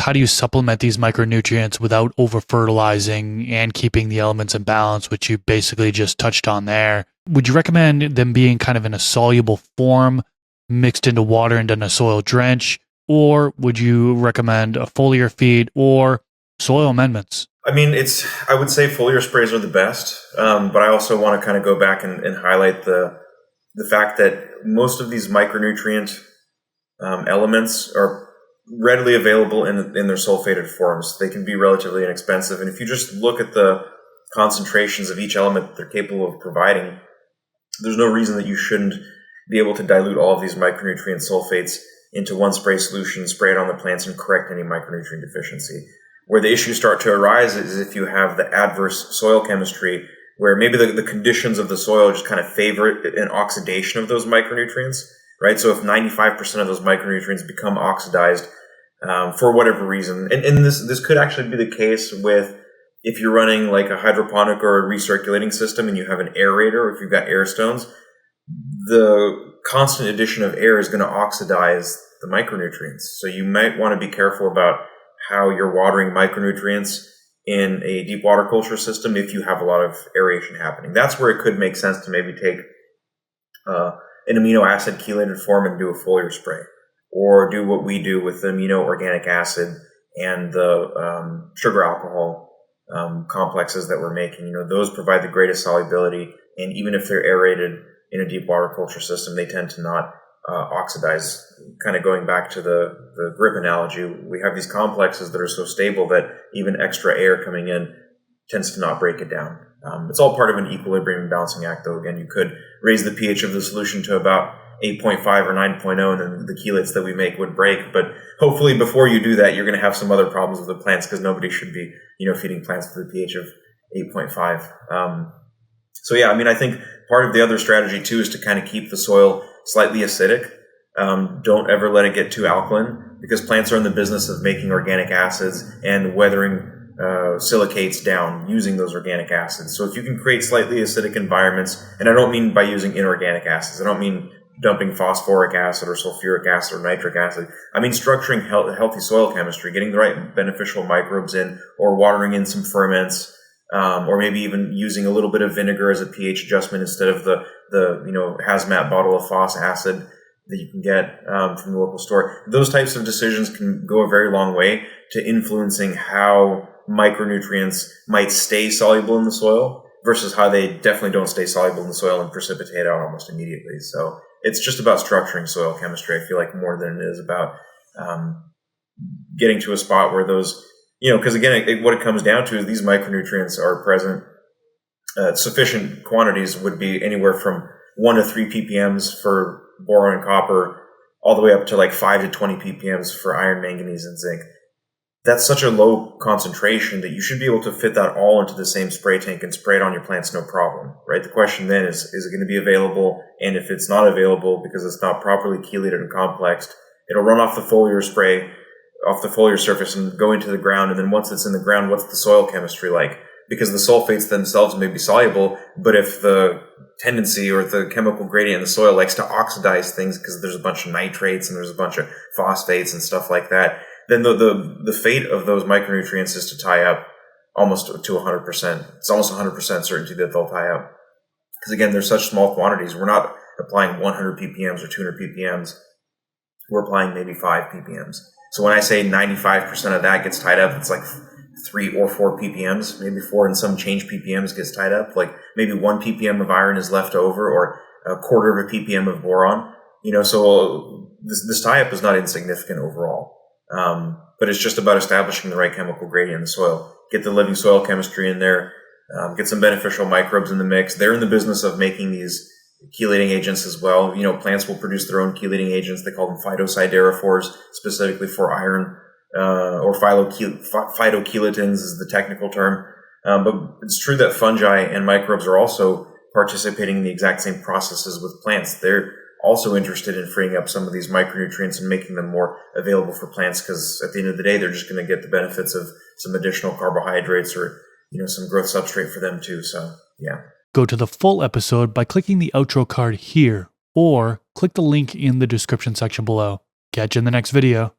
how do you supplement these micronutrients without over fertilizing and keeping the elements in balance, which you basically just touched on there? Would you recommend them being kind of in a soluble form, mixed into water and in a soil drench? Or would you recommend a foliar feed or soil amendments? I mean, I would say foliar sprays are the best, but I also want to kind of go back and highlight the fact that most of these micronutrient elements are readily available in their sulfated forms. They can be relatively inexpensive, and if you just look at the concentrations of each element that they're capable of providing, there's no reason that you shouldn't be able to dilute all of these micronutrient sulfates into one spray solution, spray it on the plants, and correct any micronutrient deficiency. Where the issues start to arise is if you have the adverse soil chemistry, where maybe the conditions of the soil just kind of favor an oxidation of those micronutrients, right? So if 95% of those micronutrients become oxidized for whatever reason, and this could actually be the case with if you're running like a hydroponic or a recirculating system and you have an aerator, or if you've got air stones, the constant addition of air is going to oxidize the micronutrients. So you might want to be careful about how you're watering micronutrients in a deep water culture system if you have a lot of aeration happening. That's where it could make sense to maybe take an amino acid chelated form and do a foliar spray, or do what we do with the amino organic acid and the sugar alcohol complexes that we're making. Those provide the greatest solubility, and even if they're aerated in a deep water culture system, they tend to not oxidize. Kind of going back to the grip analogy, we have these complexes that are so stable that even extra air coming in tends to not break it down. It's all part of an equilibrium balancing act, though. Again, you could raise the pH of the solution to about 8.5 or 9.0, and then the chelates that we make would break. But hopefully before you do that, you're going to have some other problems with the plants, because nobody should be feeding plants with a pH of 8.5. So yeah, I mean, I think part of the other strategy too is to kind of keep the soil slightly acidic. Don't ever let it get too alkaline, because plants are in the business of making organic acids and weathering silicates down using those organic acids. So if you can create slightly acidic environments, and I don't mean by using inorganic acids, I don't mean dumping phosphoric acid or sulfuric acid or nitric acid. I mean structuring healthy soil chemistry, getting the right beneficial microbes in, or watering in some ferments, or maybe even using a little bit of vinegar as a pH adjustment instead of the hazmat bottle of phos acid that you can get from the local store. Those types of decisions can go a very long way to influencing how micronutrients might stay soluble in the soil versus how they definitely don't stay soluble in the soil and precipitate out almost immediately. So it's just about structuring soil chemistry, I feel like, more than it is about getting to a spot where those, because again, what it comes down to is these micronutrients are present. Sufficient quantities would be anywhere from 1 to 3 ppms for boron and copper, all the way up to like 5 to 20 ppms for iron, manganese, and zinc. That's such a low concentration that you should be able to fit that all into the same spray tank and spray it on your plants no problem, right? The question then is it going to be available? And if it's not available because it's not properly chelated and complexed, it'll run off the foliar spray, off the foliar surface, and go into the ground. And then once it's in the ground, what's the soil chemistry like? Because the sulfates themselves may be soluble, but if the tendency or the chemical gradient in the soil likes to oxidize things because there's a bunch of nitrates and there's a bunch of phosphates and stuff like that, then the fate of those micronutrients is to tie up almost to 100%. It's almost 100% certainty that they'll tie up. Because again, they're such small quantities. We're not applying 100 ppms or 200 ppms. We're applying maybe 5 ppms. So when I say 95% of that gets tied up, it's like 3 or 4 ppms, maybe 4 and some change ppms gets tied up. Like maybe 1 ppm of iron is left over, or a quarter of a ppm of boron. So this tie-up is not insignificant overall. But it's just about establishing the right chemical gradient in the soil. Get the living soil chemistry in there, get some beneficial microbes in the mix. They're in the business of making these chelating agents as well. Plants will produce their own chelating agents. They call them phytosideriphores, specifically for iron, or phytochelatins is the technical term. But it's true that fungi and microbes are also participating in the exact same processes with plants. They're also interested in freeing up some of these micronutrients and making them more available for plants, because at the end of the day, they're just going to get the benefits of some additional carbohydrates or, some growth substrate for them too. So, yeah. Go to the full episode by clicking the outro card here, or click the link in the description section below. Catch you in the next video.